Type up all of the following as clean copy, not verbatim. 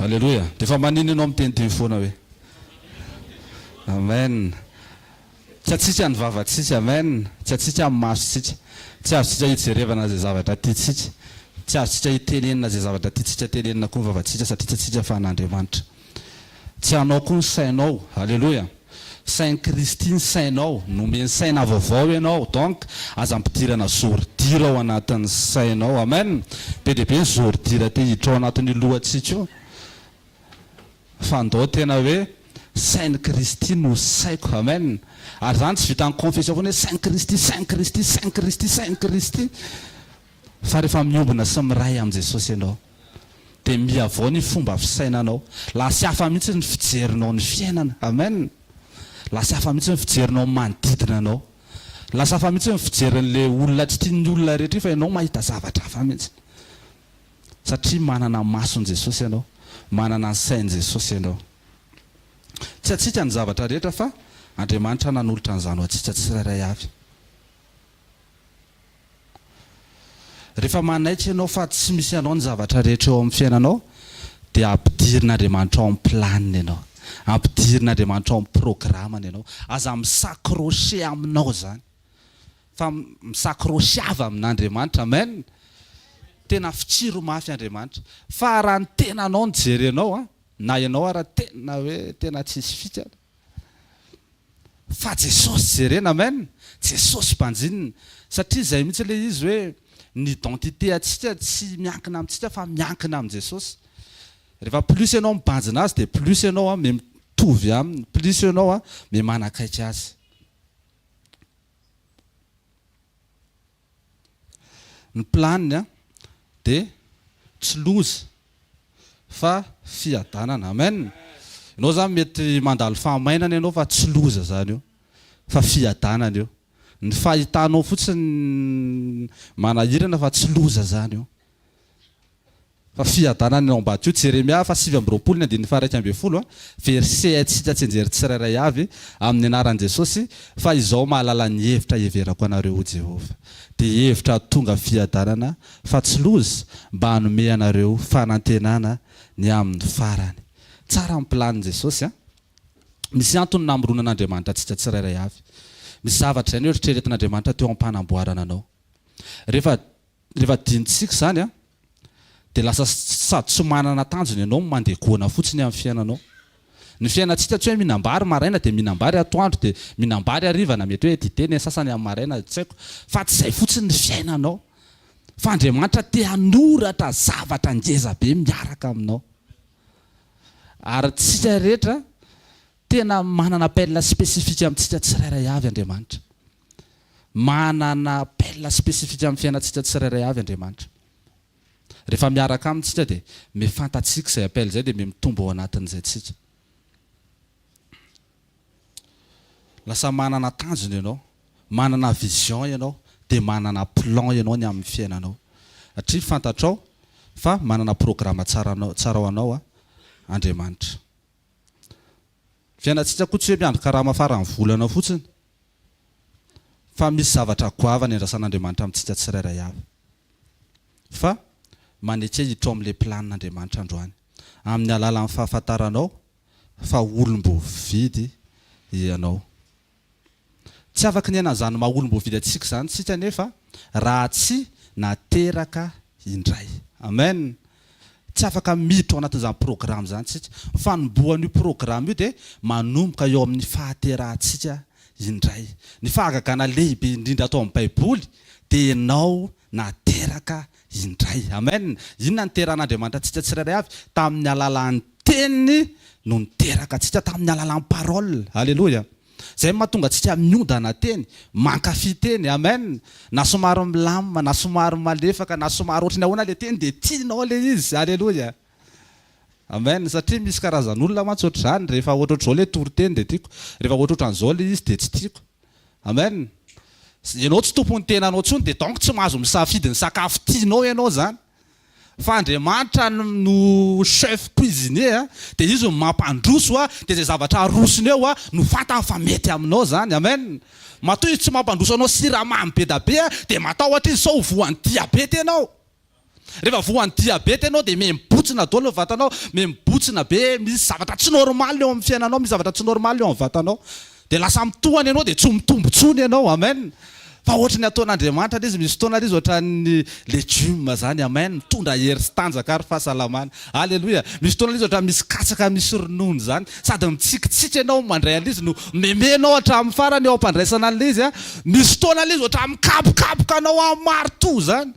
Alléluia. Dia fa manino ianao miteniteny foana hoe amen. Tsy atsika ny vavantsika, amen. Tsy atsika amin'ny masontsika. Tsy azotsika hijerevana zay zavatra tiantsika. Tsy azotsika hitenenina zay zavatra tiantsika tenenina koa ny vavantsika satria tsy atsika fa an'Andriamanitra. Tsy anao koa ny sainao. Alléluia. Saint Kristy ny sainao, nomeny saina vaovao ianao. Donc aza ampidirana zoridira ao anatin'ny sainao. Amen. Be dia be ny zoridira te hiditra ao anatin'ny lohantsika io. Fandao tena hoe Saint Kristy no saiko. Amen. Ary zany tsy vita ny confession foana hoe Saint Kristy, Saint Kristy, Saint Kristy, Saint Kristy. Fa rehefa miombona sy miray amin'i Jesosy ianao dia miavao ny fomba fisainanao. Lasa hafa mihitsy ny fijerinao ny fiainana. Amen. Lasa hafa mihitsy ny fijerinao manodidina anao. Lasa hafa mihitsy ny fijerin'ilay olona tsy tian'ny olona rehetra fa ianao mahita zavatra hafa mihitsy. Satria manana mason'i Jesosy ianao, manana ny sain'i Jesosy ianao. Tsy atsika ny zavatra rehetra fa Andriamanitra nanolotra an'izany ho atsika tsirairay avy. Rehefa manaitra ianao fa tsy misy anao ny zavatra rehetra eo amin'ny fiainanao dia ampidirin'Andriamanitra ao amin'ny planiny ianao, ampidirin'Andriamanitra ao amin'ny programmany ianao. Aza misakroche aminao zany, fa misakrocheava amin'Andriamanitra. Amen. Tena fitsiro mafy Andriamanitra. Fa raha ny tenanao ny jerenao na ianao raha tena hoe tena tsisy fikana, fa Jesosy jerena. Amen. Jesosy mpanjinina. Satria izay mihitsy ilay izy hoe ny identité atsika tsy miankina amintsika fa miankina amin' Jesosy. Rehefa plus ianao mibanjina azy dia plus ianao me mitovy aminy, plus ianao me manakaiky azy. Ny planiny dia tsy loza fa fiadanana. Amen. Ianao zany mety mandalo fahamainana ianao fa tsy loza zany io, fa fiadanana io. Ny fahitanao fotsiny manahirana fa tsy loza zany io, fa fiadanana ao ambady io. Jeremia fa 7:1-20 verset atsika tsy anjery tsirairay avy amin'ny anaran'i Jesosy. Fa izao mahalala ny hevitra heverako anareo Jehova, dia hevitra tonga fiadanana fa tsy loza, mba hanome anareo fanantenana ny amin'ny farany. Tsara ny planin'i Jesosy. Misy antony namoronan'Andriamanitra atsika tsirairay avy. Misy zavatra zany eritreretin'Andriamanitra teo am-panamboarana anao. Rehefa dinitsika zany dia lasa sady tsy manana tanjony ianao mandeha goana fotsiny amin'ny fiainanao. Ny fiainantsika tsy hoe mihinam-bary maraina dia mihinam-bary atoandro dia mihinam-bary arivana, mety hoe dite ny sasany amin'ny maraina, tsy haiko. Fa tsy izay fotsiny ny fiainanao. Fa Andriamanitra te hanoratra zavatra ngeza be miaraka aminao. Ary tsika rehetra tena manana appel spécifique amintsika tsirairay avy Andriamanitra. Manana appel spécifique amin'ny fiainantsika tsirairay avy Andriamanitra. Rehefa miaraka amintsika dia mifantatsika izay appel izay dia mitombo ao anatin'izay tsika. Lasa manana tanjona ianao, manana vision ianao, dia manana plan ianao ny amin'ny fiainanao. Satria fantatrao fa manana programme tsara ho anao Andriamanitra. Fiainantsika koa tsy hoe miandry karama farany volana fotsiny, fa misy zavatra goavana endrasan'Andriamanitra amintsika tsirairay avy. Fa manetra hiditra ao amin'ilay planin'Andriamanitra androany amin'ny alalan'ny fahafantaranao fa olom-bovidy ianao. Tsy afaka ny ainan'izany maha olom-bovidy atsika zany tsika nefa raha tsy nateraka indray. Amen. Tsy afaka miditra ao anatin'izany programme zany tsika. Fanombohan'io programme io dia manomboka eo amin'ny fahaterahantsika indray. Ny fahagagana lehibe indrindra atao amin'ny Baiboly dia ianao nateraka indray. Amen. Inona niteran'Andriamanitra atsika tsirairay avy? Tamin'ny alalan'ny teniny no niteraka atsika, tamin'ny alalan'ny parole. Alléluia. Zay mahatonga atsika miodana teny, mankafy teny. Amen. Na somary milamina, na somary malefaka, na somary ohatrany ahoana ilay teny dia tianao ilay izy. Alléluia. Amen. Satria misy karazan'olona mantsy ohatr'izany, rehefa ohatr'izao ilay toriteny dia tiako, rehefa ohatr'izao ilay izy dia tsy tiako. Amen. Ianao tsy tompon'ny tenanao intsony dia donc tsy mahazo misafidy ny sakafo tianao ianao zany. Fa Andriamanitra no chef cuisinier dia izy no mampandroso dia izay zavatra arosony eo no fantany fa mety aminao zany. Amen. Matoa izy tsy mampandroso anao siramamy be da be dia matahotra izy sao voan'ny diabety ianao. Rehefa voan'ny diabety ianao dia mibotsina daholo ny vatanao, mibotsina mibotsina be, misy zavatra tsy normaly eo amin'ny fiainanao, misy zavatra tsy normaly eo amin'ny vatanao. Dia lasa mitohany ianao dia tsy mitombotsony ianao. Amen. Fa ohatra ny ataon'Andriamanitra izy misy fotoana izy ohatra ny legioma zany. Amen. Mitondra hery sy tanjaka ary fahasalamana. Alléluia. Misy fotoana izy ohatra misy katsaka misy ronono zany. Sady mitsikitsika ianao mandray an'izy no memenao hatramin'ny farany eo am-pandraisana an'izy. Misy fotoana izy ohatra mikapokapoka anao amin'ny marteau zany.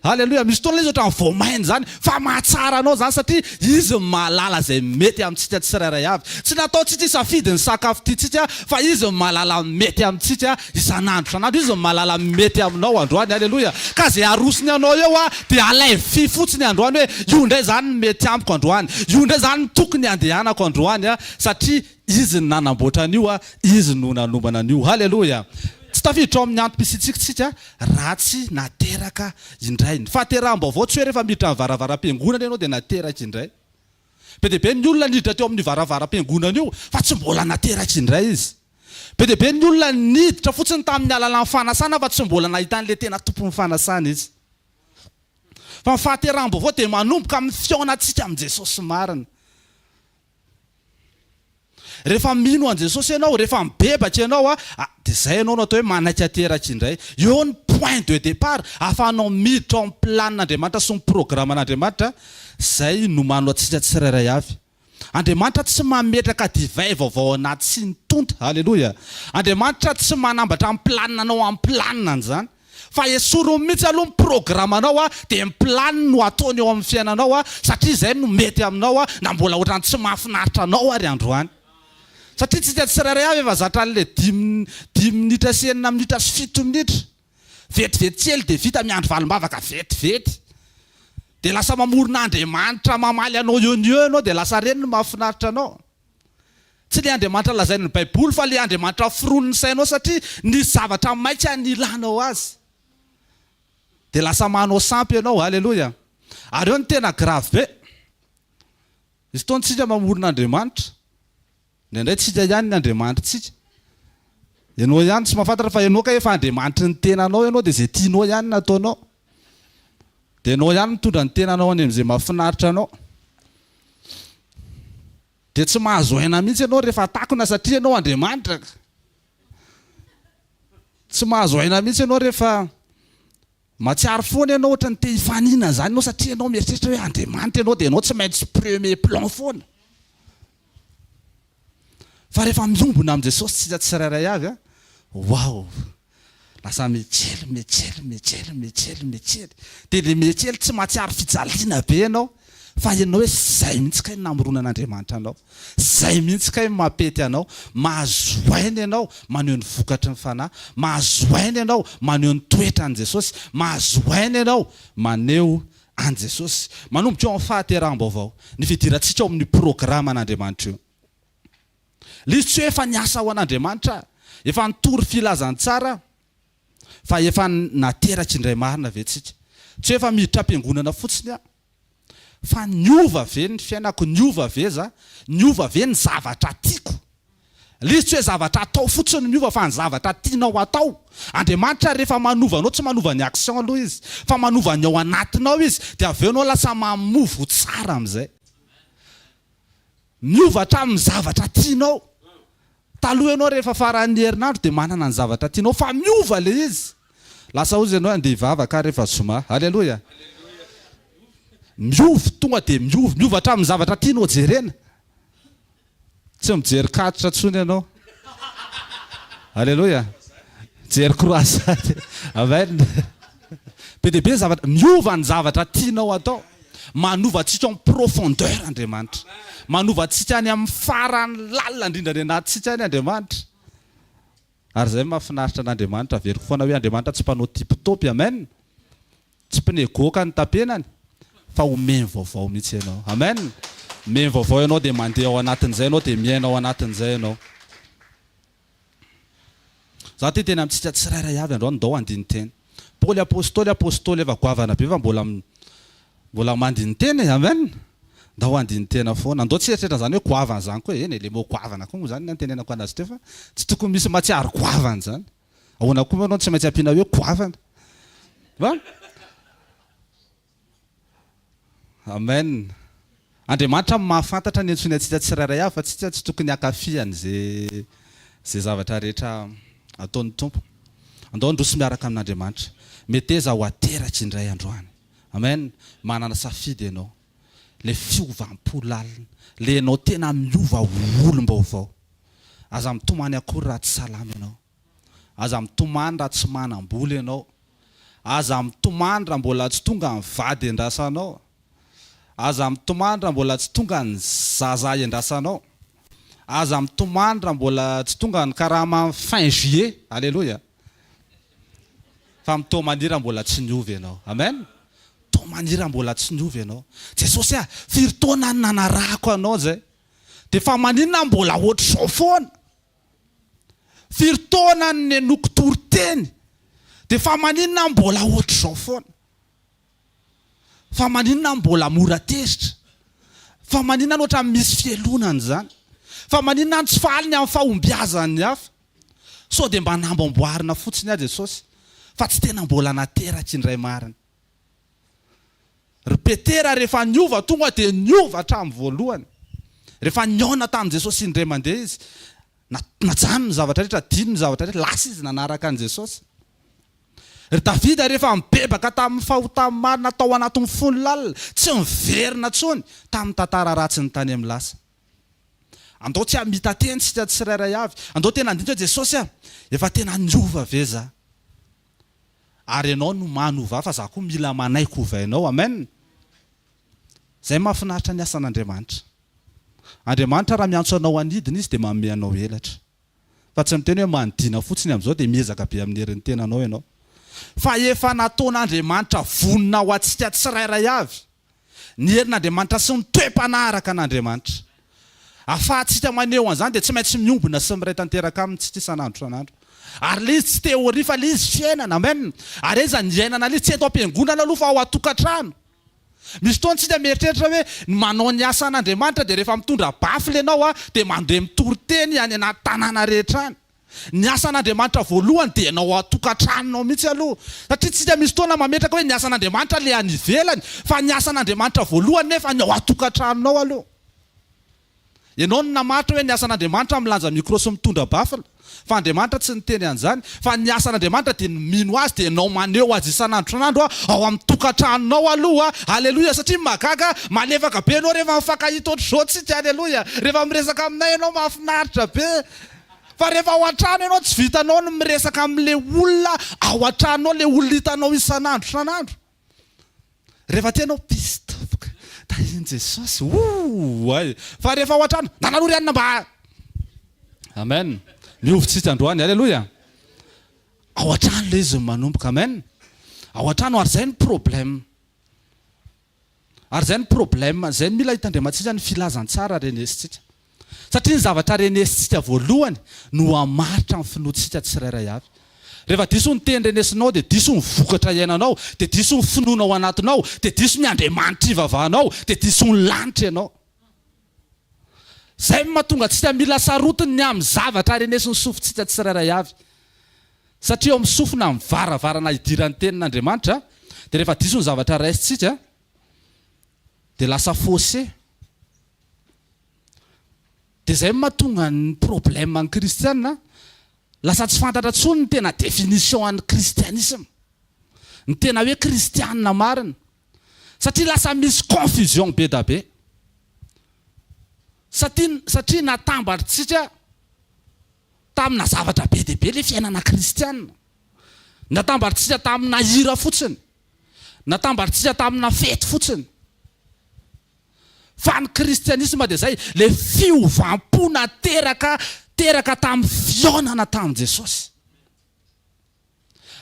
Alléluia. Misy fotoana izy ohatra voamainy zany. Fa mahatsara anao zany satria izy mahalala izay mety amintsika tsirairay avy. Tsy nataontsika hisafidy ny sakafo tiantsika fa izy mahalala mety amintsika isan'andro isan'andro. Izy mahalala mety aminao androany. Alléluia. Ka izay arosony anao eo dia alay fy fotsiny androany hoe io indray zany mety ampiko androany. Io indray zany tokony andehanako androany satria izy nanamboatra an'io, izy no nanombana an'io. Alléluia. Tsy tafiditra ao amin'ny antom-pisitsika ratsy nateraka indray. Ny fahateram-baovao tsy hoe rehefa miditra amin'ny varavaram-piangonana ianao dia nateraka indray. Be dia be ny olona niditra teo amin'ny varavaram-piangonana io fa tsy mbola nateraka indray izy. Be dia be ny olona niditra fotsiny tamin'ny alalan'ny fanasana fa tsy mbola nahita an'ilay tena tompon'ny fanasana izy. Fa ny fahateram-baovao dia manomboka amin'ny fiaonantsika amin'i Jesosy marina. Rehefa mino an Jesosy ianao, rehefa mibebatra ianao dia izay ianao no atao hoe manaiky teraka indray. Eo ny point de départ ahafahanao miditra ao amin'ny planin'Andriamanitra sy ny programan'Andriamanitra. Izay no mano antsika tsirairay avy. Andriamanitra tsy mametraka divay vaovao anaty sy ny tonta. Alléluia. Andriamanitra tsy manambatra amin'ny planinanao amin'ny planinany zany. Fa esorony mihitsy aloha ny programanao dia ny planiny no ataony eo amin'ny fiainanao satria izay no mety aminao na mbola ohatrany tsy mahafinaritra anao ary androany. Satria tsy tsirairay avy efa zatra an'ilay 10 minitra sy 9 minitra sy 7 minitra. Vetivety kely dia vita miandro valim-bavaka vetivety. Dia lasa mamorona Andriamanitra mamaly anao eo ianao dia lasa reny no mahafinaritra anao. Tsy ilay Andriamanitra lazainy ny Baiboly fa ilay Andriamanitra firon'ny sainao satria ny zavatra maika ny ilanao azy. Dia lasa manao sampy ianao. Alléluia. Ary eo ny tena grave be. Izy fotoantsika mamorona Andriamanitra. Indray tsika ihany ny Andriamanitritsika. Ianao ihany tsy mahafantatra fa ianao ka efa Andriamanitra ny tenanao ianao dia izay tianao ihany nataonao. Dia ianao ihany mitondra ny tenanao any amin'izay mahafinaritra anao. Dia tsy mahazo aina mihitsy ianao rehefa takona satria ianao Andriamanitra. Tsy mahazo aina mihitsy ianao rehefa matsiaro foana ianao ohatra ny te hifanina zany ianao satria ianao mieritreritra hoe Andriamanitra ianao dia ianao tsy maintsy premier plan foana. Fa rehefa miombona amin'i Jesosy tsika tsirairay avy wow, lasa mihetsely. Dia ilay mihetsely tsy mahatsiaro fijaliana be ianao fa ianao hoe izay mihitsy kay namorona an'Andriamanitra anao. Izay mihitsy kay mampety anao. Mahazo aina ianao maneho ny vokatry ny fanahy. Mahazo aina ianao maneho ny toetra an'i Jesosy. Mahazo aina ianao maneho an Jesosy. Manomboka eo amin'ny fahateram-baovao ny fidirantsika ao amin'ny programan'Andriamanitra io. Izy tsy hoe efa niasa ao an'Andriamanitra, efa nitory filazantsara, fa efa nateraka indray marina ve tsika. Tsy hoe efa miditra am-piangonana fotsiny fa niova ve ny fiainako, niova ve za, niova ve ny zavatra tiako. Izy tsy hoe zavatra atao fotsiny miova fa ny zavatra tianao atao. Andriamanitra rehefa manova anao tsy manova ny action aloha izy, fa manova ny ao anatinao izy, dia avy eo anao lasa mamovo tsara amin'izay. Miova hatramin'ny zavatra tianao. Taloha ianao rehefa faran'ny herinandro dia manana ny zavatra tianao fa miova le izy. Lasa ozy ianao andeha hivavaka rehefa zoma. Alléluia. Miova tonga dia miova hatramin'ny zavatra tianao jerena. Tsy mijery katra tsony ianao. Alléluia. Jery croisade. Amen. Be dia be zavatra miova ny zavatra tianao atao. Manova antsika amin'ny profondeur Andriamanitra. Manova antsika any amin'ny farany lalina indrindra ny anatintsika any Andriamanitra. Ary izay mahafinaritra an'Andriamanitra veriko foana hoe Andriamanitra tsy mpanao tipitopy. Amen. Tsy mpinegoaka ny tapenany fa omeny vaovao mihitsy ianao. Amen. Omeny vaovao ianao dia mandeha ao anatin'izay ianao dia miaina ao anatin'izay ianao. Za ty tena amintsika tsirairay avy androany ndao andiny teny. Paoly apôstôly efa goavana be fa mbola mandiny teny. Amen. Ndao andiny tena foana. Andao tsy eritreritra zany hoe goavana zany koa. Eny le mo goavana koa moa zany nantenenako anazy teo fa tsy tokony misy matsiaro goavana zany. Ahoana koa ianao tsy maintsy ampiana hoe goavana. Va? Amen. Andriamanitra mahafantatra ny antsony atsika tsirairay avy fa tsika tsy tokony akafiany zay zavatra rehetra ataon'ny tompo. Andao ndroso miaraka amin'Andriamanitra. Meteza ho ateratra indray androany. Amen. Manana safidy ianao. Le fiovampo lalina. Le ianao tena miova olom-baovao. Aza mitomany akory raha tsy salama ianao. Aza mitomany raha tsy manam-bola ianao. Aza mitomany raha mbola tsy tonga ny vady endrasanao. Aza mitomany raha mbola tsy tonga ny zaza endrasanao. Aza mitomany raha mbola tsy tonga ny karama fin juillet. Alléluia. Fa mitomany raha mbola tsy niovy ianao. Amen. Mitomany raha mbola tsy niovy ianao. Jesosy firy taona nanarako anao zay. Dia fa maninona mbola ohatr'izao foana. Firy taona nenoko toriteny. Dia fa maninona mbola ohatr'izao foana. Fa maninona mbola mora tezitra. Fa maninona ohatra misy fielonana zany. Fa maninona tsy faliny amin'ny fahombiazany hafa. So dia mba nambamboarina fotsiny a Jesosy. Fa tsy tena mbola nateratra indray marina. Ripetera rehefa niova tonga dia niova hatramin'ny voalohany. Rehefa niona tamin'i Jesosy indray mandeha izy. Najanony zavatra rehetra, dino ny zavatra rehetra, lasa izy nanaraka an'i Jesosy. Ry Davida rehefa mibebaka tamin'ny fahotany maro natao anatin'ny fony lalina, tsy miverina intsony tamin'ny tantara ratsy ny tany amin'ny lasa. Andao tsy hamita teny tsika tsirairay avy. Andao tena andinitra hoe Jesosy efa tena niova ve za. Ary ianao no manova fa za koa mila manaiko ovainao. Amen. Zay mahafinaritra ny asan'Andriamanitra. Andriamanitra raha miantso anao anidina izy dia manome anao helatra. Fa tsy miteny hoe manodina fotsiny amin'izao dia miezaka be amin'ny herin'ny tenanao ianao. Fa efa nataon'Andriamanitra vonina ho antsika tsirairay avy. Ny herin'Andriamanitra sy ny toe-panaraka an'Andriamanitra. Ahafahantsika maneho an'izany dia tsy maintsy miombona sy miray tanteraka amintsika isan'andro san'andro. Ary le izy tsy teoria fa le izy fiainana. Amen. Ary eza ny iainana le tsy eto am-piangonana aloha fa ao an-tokantrano. Misy fotoana tsika mieritreritra hoe manao ny asan'Andriamanitra dia rehefa mitondra bafy ianao dia mandeha mitory-teny any anaty tanàna rehetra any. Ny asan'Andriamanitra voalohany dia ianao ao-tokantranonao mihitsy aloha. Satria tsika misy fotoana mametraka hoe ny asan'Andriamanitra le any ivelany, fa ny asan'Andriamanitra voalohany nefa ny ao an-tokantranonao aloha. Ianao no namatra hoe ny asan'Andriamanitra milanja micro sy mitondra bafy. Fa Andriamanitra tsy niteny an'izany, fa ny asan'Andriamanitra dia mino azy dia ianao maneho azy isan'andro san'andro ao amin'ny tokantranonao aloha. Alleluia. Satria magaga malefaka be ianao rehefa mifankahita ohatr'izao tsika. Alleluia. Rehefa miresaka aminay ianao mahafinaritra be. Fa rehefa ao an-trano ianao tsy vitanao no miresaka amin'ilay olona ao an-tranonao, ilay olona hitanao isan'andro san'andro. Rehefa tianao pistopoka. Tahin Jesosy. Fa rehefa ao an-trano nanalory anina mba. Amen. Miovitsika androany. Alleluia. Ao an-trano le izy manomboka. Amen. Ao an-trano ary zay ny problème. Ary zay ny problème. Zay mila hitandrematsika ny filazantsara renesitsika. Satria ny zavatra renesitsika voalohany no hamaritra ny finoantsika tsirairay avy. Rehefa diso ny teny renesinao dia diso ny vokatra iainanao, dia diso ny finoana ao anatinao, dia diso ny Andriamanitra ivavahanao, dia diso ny lanitra ianao. Zay mahatonga tsika mila sarotiny ny amin'ny zavatra renesin'ny sofintsika tsirairay avy. Satria ao amin'ny sofina mivaravarana hidiran'ny tenin'Andriamanitra, dia rehefa diso ny zavatra raisitsika dia lasa faussé. Dia zay mahatonga ny problème ny kristianina. Lasa tsy fantatra intsony ny tena définition an'ny kristianisme. Ny tena hoe kristianina marina. Satria lasa misy confusion be da be. Satria natambatritsika tamina zavatra be dia be le fiainana kristianina. Natambatritsika tamina hira fotsiny. Natambatritsika tamina fety fotsiny. Fa ny kristianisme dia zay le fiovampo teraka tamin'ny fionana tamin'i Jesosy.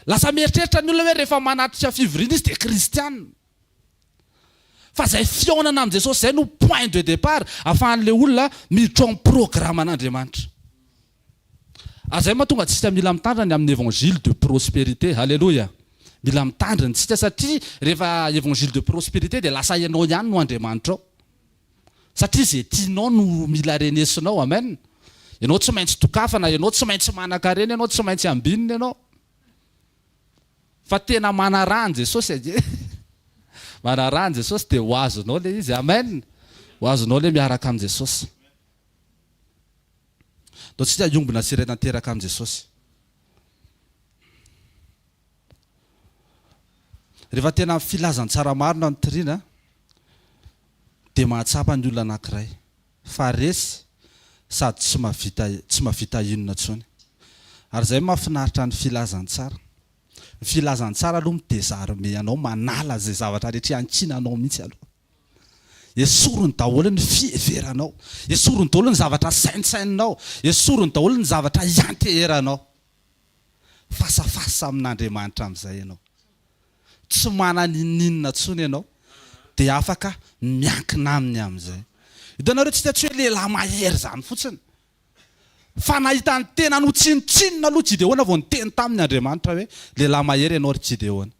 Lasa mieritreritra ny olona hoe rehefa manatrika fivoriana izy dia kristianina. Fa zay fionana amin'i Jesosy zay no point de départ ahafahan'ilay olona miditra amin'ny programme an'Andriamanitra. Zay mahatonga tsika mila mitandrina amin'ny évangile de prospérité. Alléluia. Mila mitandrina tsika satria rehefa évangile de prospérité dia lasa ianao ihany no Andriamanitra ao. Satria izay tianao no mila renesinao. Amen. Ianao tsy maintsy tokafana, ianao tsy maintsy manan-karena, ianao tsy maintsy ambinina ianao. Fa tena manarahany Jesosy. Manarahany Jesosy dia ho azonao le izy. Amen. Ho ho azonao le miaraka amin'i Jesosy. Dao tsy haiombona sy iray tanteraka amin'i Jesosy. Rehefa tena filazantsara marina ny toriana dia mahatsapa ny olona anankiray. Fa resy sady tsy mahavita inona intsony. Ary izay mahafinaritra ny filazantsara. Ny filazantsara aloha midesarme anao, manala izay zavatra rehetra hankinanao mihitsy aloha. Esorony daholo ny fieveranao, esorony daholo ny zavatra saintsaininao, esorony daholo ny zavatra ianteheranao. Fasafasa amin'Andriamanitra amin'izay ianao. Tsy mananinina intsony ianao dia afaka miankina aminy amin'izay. Hitanareo tsy hoe lehilahy mahery zany fotsiny. Fa nahita ny tena no tsinotsinona aloha Gideona vao niteny tamin'ny Andriamanitra hoe lehilahy mahery ianao ry Gideona.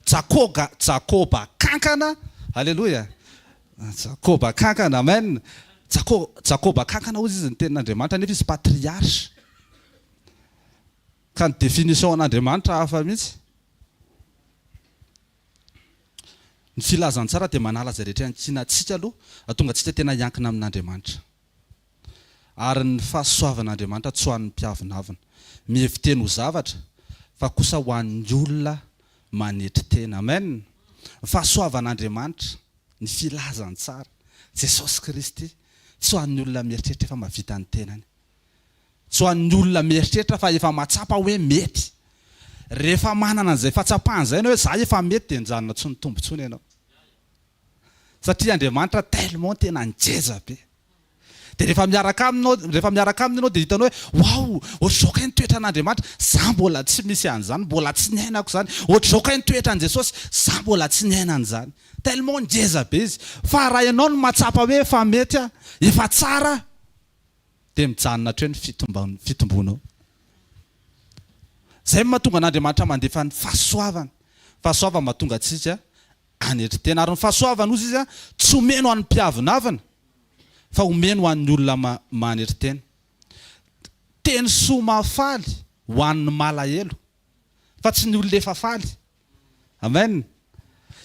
Jakoba kankana, halleluja. Jakoba kankana, amen. Jakoba kankana hozy izy ny tenin'Andriamanitra nefa izy patriarche. Ka ny définition an'Andriamanitra hafa mihitsy. Ny filazantsara dia manala izay rehetra hankinantsika aloha, ahatonga antsika tena hiankina amin'Andriamanitra. Ary ny fahasoavan'Andriamanitra tsy ho an'ny mpiavonavina, miheviteny ho zavatra, fa kosa ho an'ny olona manetry tena. Amen. Ny fahasoavan'Andriamanitra, ny filazantsara, Jesosy Kristy, tsy ho an'ny olona mieritreritra efa mahavita ny tenany. Tsy ho an'ny olona mieritreritra fa efa mahatsapa hoe mety. Rehefa manana an'izay fahatsapahana izay ianao hoe za efa mety dia nijanona tsy nitombo intsony ianao. Satria Andriamanitra tellement tena ngeza be. Dia rehefa miaraka aminy ianao dia hitanao hoe wow, ohatr'izao ny toetran'Andriamanitra, za mbola tsy misy an'izany, mbola tsy niainako izany. Ohatr'izao ny toetran'i Jesosy, za mbola tsy niaina an'izany. Tellement ngeza be izy. Fa raha ianao no mahatsapa hoe efa mety, efa tsara, dia mijanona hatreo ny fitombonao. Izay mahatonga an'Andriamanitra mandefa ny fahasoavana. Fahasoavana mahatonga antsika hanetry tena. Ary ny fahasoavana ozy izy tsy omeno ho an'ny mpiavonavina, fa omeno ho an'ny olona manetry tena. Teny soa mahafaly ho an'ny malahelo, fa tsy ny olona efa faly. Amen.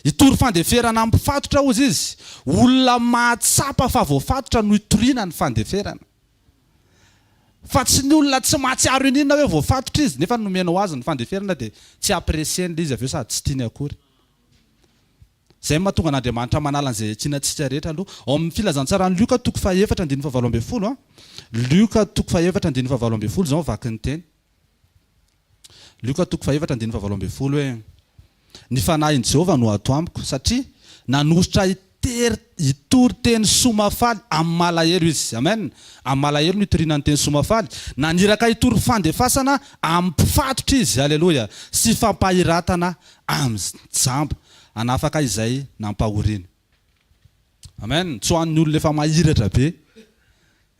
Hitory fandeferana mifatotra ozy izy. Olona mahatsapa fa voafatotra no hitoriana ny fandeferana. Fa tsy ny olona tsy mahatsiaro inona hoe voafatotra izy, nefa nomeno azy ny fandeferana dia tsy apprécieny izy avy eo sady tsy tiany akory. Izay mahatonga an'Andriamanitra manala an'izay hankinantsika rehetra aloha. Ao amin'ny filazantsara ny Luka 4:7-7. Luka 4:7-7 izao vaky ny teny. Luka 4:7-7 hoe ny fanahin'i Jehovah no ato amiko, satria nanositra hitory teny soa mahafaly amin'ny malahelo izy. Amen. Amin'ny malahelo no hitoriana ny teny soa mahafaly. Naniraka hitory fandefasana amin'ny mpifatotra izy. Halleluja. Sy fampahiratana amin'ny jamba. Anafaka izay nampahoriana. Amen. Tsy ho an'ny olona efa mahiratra be.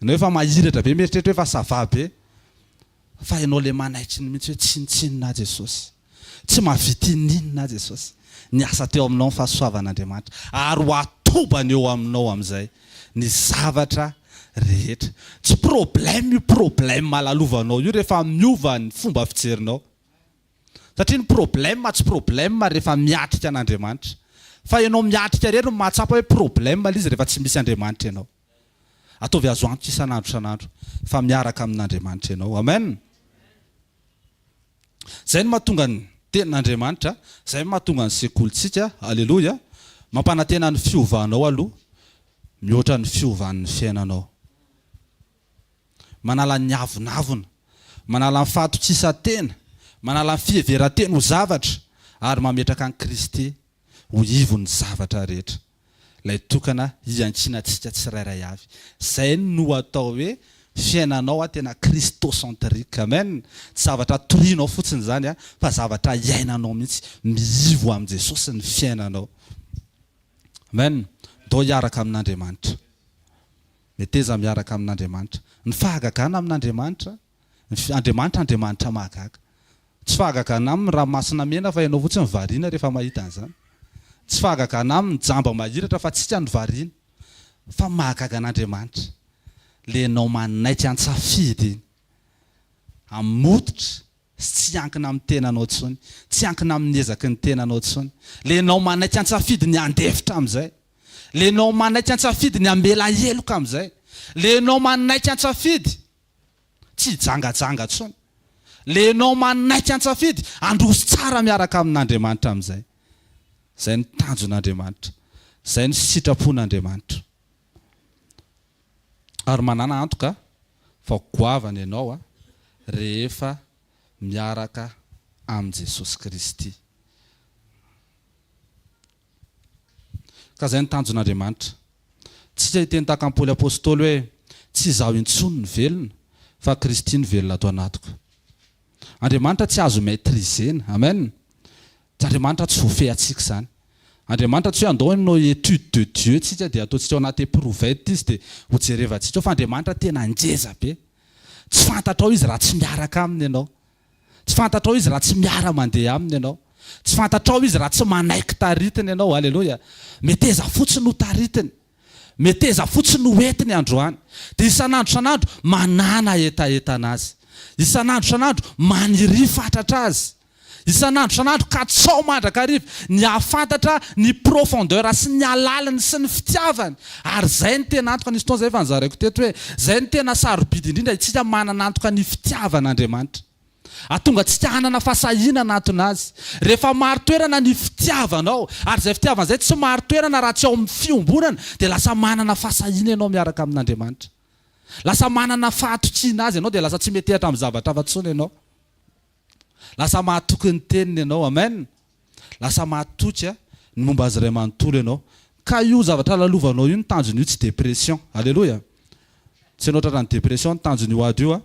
Ianao efa mahiratra be, mieritreritra hoe efa sava be. Fa ianao ilay manaitry ny mihitsy hoe tsinotsinona Jesosy. Tsy mahavita inona Jesosy. Ny asa teo aminao ny fahasoavan'Andriamanitra. Ary ho atobany eo aminao amin'izay ny zavatra rehetra. Tsy problème malalovanao io rehefa miova ny fomba fijerinao. Satria ny tsy problème rehefa miatrika an'Andriamanitra. Fa ianao miatrika rehetra no mahatsapa hoe problème izy rehefa tsy misy Andriamanitra ianao. Ataovy azo antoka isan'andro fa miaraka amin'Andriamanitra ianao. Amen. Izay no mahatonga ny tenin'Andriamanitra, izay no mahatonga ny sekolintsika, halleluja, mampanantena ny fiovanao aloha, mihoatra ny fiovan'ny fiainanao. Manala ny avonavona, manala ny fatotsisa-tena, manala ny fieveran-tena ho zavatra, ary mametraka ny Kristy ho ivon'ny zavatra rehetra. Ilay tokana hiankinantsika tsirairay avy. Izay no atao hoe fiainanao tena kristocentrique. Amen. Tsy zavatra torianao fotsiny izany, fa zavatra iainanao mihitsy, miivo amin'i Jesosy ny fiainanao. Amen. Dao hiaraka amin'Andriamanitra. Meteza miaraka amin'Andriamanitra. Ny fahagagana amin'Andriamanitra, Andriamanitra mahagaga. Tsy fahagagana amin'ny ranomasina mena fa ianao fotsiny variana rehefa mahita an'izany. Tsy fahagagana amin'ny jamba mahiratra fa tsika ny variana, fa mahagaga an'Andriamanitra. Lenao manaitry an-tsafidy iny, amototra sy tsy ankina amin'ny tenanao intsony, tsy ankina amin'ny ezaky ny tenanao intsony. Lenao manaitry an-tsafidy ny andefitra amin'izay. lenao manaiky an-tsafidy ny ambela eloka am'izay lenao manaiky an-tsafidy tsy jangajanga tsony lenao manaiky an-tsafidy androso tsara miaraka amin'Andriamanitra am'izay zay ny tanjon'Andriamanitra zay ny sitrapon'Andriamanitra ary manana antoka fa goavana ianao rehefa miaraka am Jesosy Kristy ka zay ny tanjon'Andriamanitra tsy hiteny tahaka Paoly apôstôly hoe tsy izaho intsony ny velona fa Kristy ny velona ato anatiko. Andriamanitra tsy azo maîtrisena, amen. Tsy Andriamanitra tsy voafehy atsika zany. Andriamanitra tsy hoe andao no étude de Dieu tsika dia ataontsika ao anaty éprouvette izy dia ho jerevantsika fa Andriamanitra tena ngeza be. Tsy fantatrao izy raha tsy miaraka aminy ianao. Tsy fantatrao izy raha tsy miara mandeha aminy ianao. Tsy fantatrao izy raha tsy manaiky taritiny ianao. Halleluja. Meteza fotsiny ho taritiny. Meteza fotsiny ho entiny androany. Dia isan'andro manana etaetana azy. Isan'andro maniry fatratra azy. Isan'andro ka tsao mandrakariva ny ahafantatra ny profondeur sy ny alalany sy ny fitiavany. Ary zay ny tena antoka nisy fotoana zay efa nizaraiko teto hoe zay ny tena sarobidy indrindra itsika manana antoka ny fitiavan'Andriamanitra. Atonga tsika hanana fasahiana anaton'azy. Rehefa maro toerana ny fitiavanao ary zay fitiavana zay tsy maro toerana raha tsy ao amin'ny fiombonana dia lasa manana fasahiana ianao miaraka amin'Andriamanitra. Lasa manana fahatotsiana azy ianao dia lasa tsy metehatra amin'ny zavatra afa-tsony ianao. Lasa mahatoky ny teniny ianao, amen. Lasa mahatoky ny momba azy iray manontolo ianao. Ka io zavatra lalovanao io ny tanjony io tsy dépression. Alléluia. Tsy ianao tratra ny dépression ny tanjony io ady io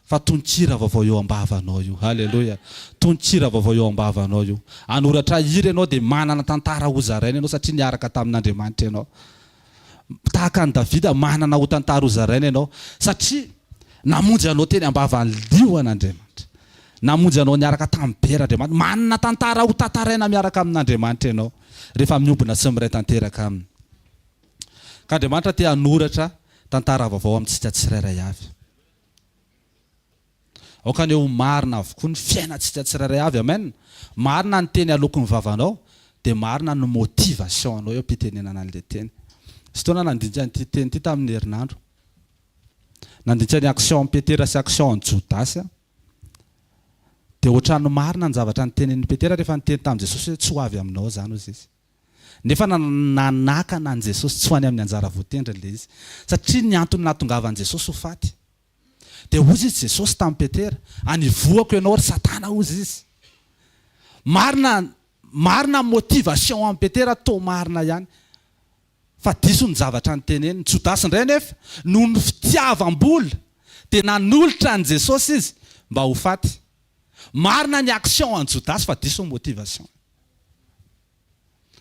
fa tononkira vaovao eo ambavanao io. Alléluia. Tononkira vaovao eo ambavanao io. Anoratra hira ianao dia manana tantara hozaraina ianao satria niaraka tamin'Andriamanitra ianao. Tahaka ny Davida manana ho tantara hozaraina ianao satria namonjy anao teny ambavan'ny lioan'Andriamanitra. Namonjy anao niaraka tamin'ny beran'Andriamanitra. Manana tantara ho tantaraina miaraka amin'Andriamanitra ianao rehefa miombona sy miray tanteraka aminy. Ka Andriamanitra te hanoratra tantara vaovao amintsika tsirairay avy. Aokany eo marina avokoa ny fiainantsika tsirairay avy, amen. Marina ny teny alokon'ny vavanao dia marina ny motivation anao eo am-pitenenana an'ilay teny. Sy fotoana nandinika ny teny ity tamin'ny herinandro. Nandinika ny action ny Petera sy action ny Jodasy. Dia ohatrany marina ny zavatra ny tenen'ny Petera rehefa niteny tamin'i Jesosy hoe tsy ho avy aminao zany hozy izy. Nefa nanakana an Jesosy tsy ho any amin'ny anjara voatendriny ilay izy. Satria ny antony nahatongavan'i Jesosy ho faty. Dia hozy izy Jesosy tamin'i Petera, anivoako ianao ry Satana hozy izy. Marina motivation amin'ny Petera toa marina ihany. Fa diso ny zavatra ny teneniny. Jodasy indray nefa noho ny fitiavam-bola dia nanolotra an Jesosy izy mba ho faty. Marina ny action an Jodasy fa diso ny motivation.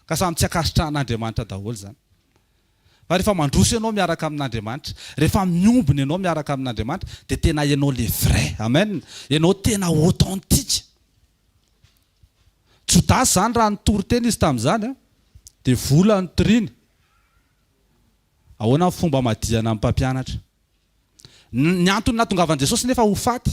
Ka samy tsy akasitrahan'Andriamanitra daholo zany. Fa rehefa mandroso ianao miaraka amin'Andriamanitra, rehefa miombona ianao miaraka amin'Andriamanitra dia tena ianao le vrai, amen. Ianao tena authentique. Jodasy zany raha nitory teny izy tamin'izany dia vola ny triny. Ahoana ny fomba madihana amin'ny mpampianatra. Ny antony nahatongavan'i Jesosy nefa ho faty.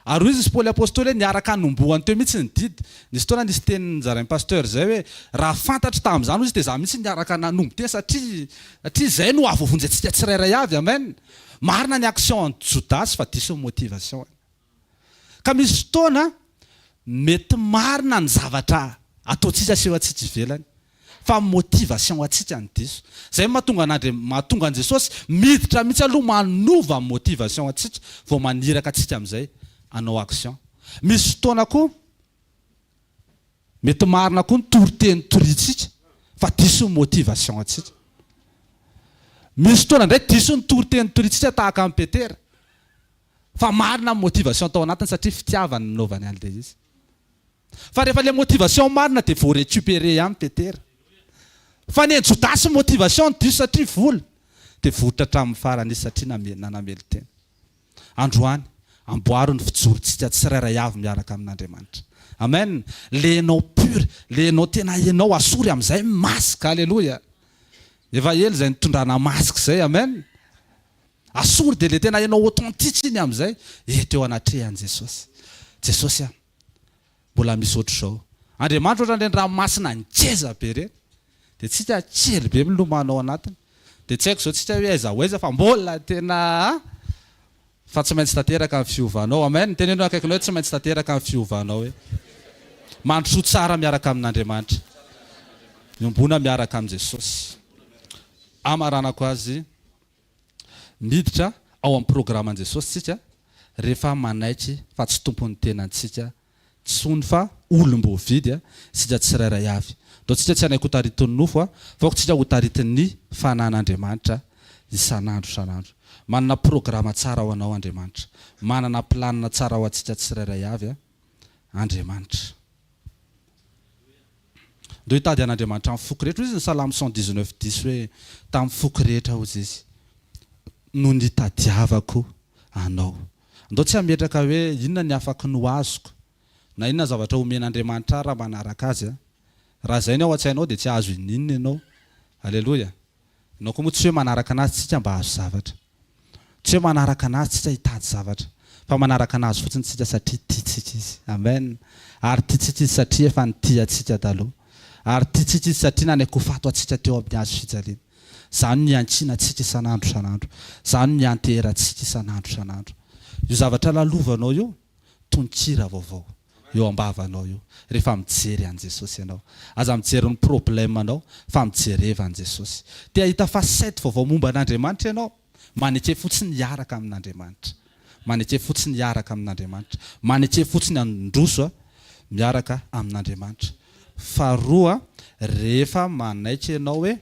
Ary izy Paoly apôstôly niaraka nombohany teo mihitsy ny didy. Nisy fotoana nisy tenin'ny zarain'ny pasteur zay hoe raha fantatra tamin'izany izy dia za mihitsy niaraka nanombo teny satria zay no ahavoavonjy tsirairay avy, amen. Marina ny action ny Jodasy fa diso ny motivation. Ka misy fotoana mety marina ny zavatra ataontsika seho atsika ivelany fa motivation atsika ny diso. Zay mahatonga an Jesosy miditra mihitsy aloha manova motivation atsika vao maniraka atsika amin'izay anao action. Misy fotoana koa mety marina koa ny toriteny toritsika fa diso ny motivation atsika. Misy fotoana ndray diso ny toriteny toritsika tahaka amin'ny Petera fa marina ny motivation tao anatiny satria fitiavany nanaovany an'ilay izy. Fa rehefa ilay motivation marina dia vao récupérer ihany Petera. Fa ny Jodasy motivation diso satria vola dia votra hatramin'ny farany izy satria nanamely teny. Androany amboaro ny fijorontsika tsirairay avy miaraka amin'Andriamanitra. Amen. Lenao pur, lenao tena ianao asory amin'izay masika. Alléluia. Efa ely izay nitondrana masika izay, amen. Asory dia le tena ianao authentique iny amin'izay. Eto eo anatrehan'i Jesosy. Jesosy mbola misy ohatr'izao. Andriamanitra ohatran'ireny ranomasina ngeza be ireny. dia tsika kely be milomanao anatiny dia tsy haiko zao tsika hoe aiza ho aiza fa mbola tena fa tsy maintsy tanteraka amin'ny fiovanao amen tena eno akaikinao hoe tsy maintsy tanteraka amin'ny fiovanao hoe mandrosoa tsara miaraka amin'Andriamanitra miombona miaraka amin' Jesosy amaranako azy miditra ao amin'ny programan Jesosy tsika rehefa manaitry fa tsy tompony tenantsika tsony fa olom-bovidy sika tsirairay avy dao tsika tsy anaiky ho taritin'ny nofo fa tsika ho taritin'ny fanan'Andriamanitra isan'andro manana programa tsara ho anao Andriamanitra manana planina tsara ho antsika tsirairay avy Andriamanitra do hitady an'Andriamanitra amin'ny foko rehetra izy ny Salamy 119:10 hoe tamin'ny foko rehetra hozy izy no nitadiavako anao andao tsy hametraka hoe inona ny afaky no azoko na inona zavatra omen'Andriamanitra raha manaraka azy raha zay ny ao an-tsainao dia tsy azo ininona ianao aleloia ianao koa moa tsy hoe manaraka anazy tsika mba azo zavatra tsy hoe manaraka anazy tsika hitady zavatra fa manaraka anazy fotsiny tsika satria tiatsika izy amen ary tiatsika izy satria efa nitia atsika taloha ary tiatsika izy satria nanaiky ho fato atsika teo amin'ny hazo fijaliana zany ny antsina atsika isan'andro zany ny anteratsika isan'andro io zavatra lalovanao io tononkira vaovao eo ambavanao io rehefa mijery an' Jesosy ianao aza mijery ny problemanao fa mijereva an' Jesosy tia hita facette vaovao momba an'Andriamanitra ianao maneke fotsiny hiaraka amin'Andriamanitra maneke fotsiny androso miaraka amin'Andriamanitra faharoa rehefa manaitra ianao hoe